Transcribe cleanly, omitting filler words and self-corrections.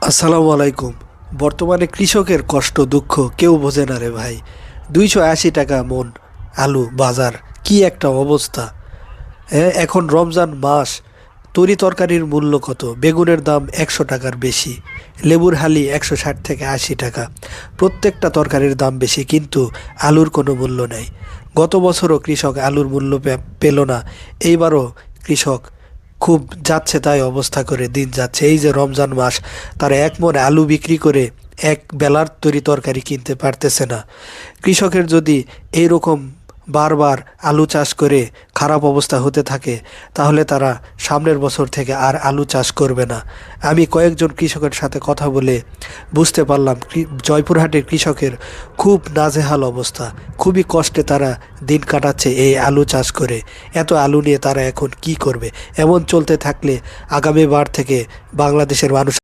আসসালামু আলাইকুম। বর্তমানে কৃষকের কষ্ট দুঃখ কেউ বোঝে না রে ভাই। 280 টাকা মন আলু বাজার, কি একটা অবস্থা! হ্যাঁ, এখন রমজান মাস, তরি তরকারির মূল্য কত? বেগুনের দাম 100 টাকার বেশি, লেবুর হালি 160 থেকে 80 টাকা। প্রত্যেকটা তরকারির দাম বেশি, কিন্তু আলুর কোনো মূল্য নেই। গত বছরও কৃষক আলুর মূল্য পেল না, এইবারও কৃষক খুব যাচ্ছে তাই অবস্থা করে দিন যাচ্ছে। এই যে রমজান মাস, তারা এক মণ আলু বিক্রি করে এক বেলার তরি তরকারি কিনতে পারতেছে না। কৃষকের যদি এইরকম বারবার আলু চাষ করে খারাপ অবস্থা হতে থাকে, তাহলে তারা সামনের বছর থেকে আর আলু চাষ করবে না। আমি কয়েকজন কৃষকের সাথে কথা বলে বুঝতে পারলাম জয়পুরহাটের কৃষকের খুব নাজেহাল অবস্থা। খুবই কষ্টে তারা দিন কাটাচ্ছে এই আলু চাষ করে। এত আলু নিয়ে তারা এখন কি করবে? এমন চলতে থাকলে আগামী বার থেকে বাংলাদেশের মানুষ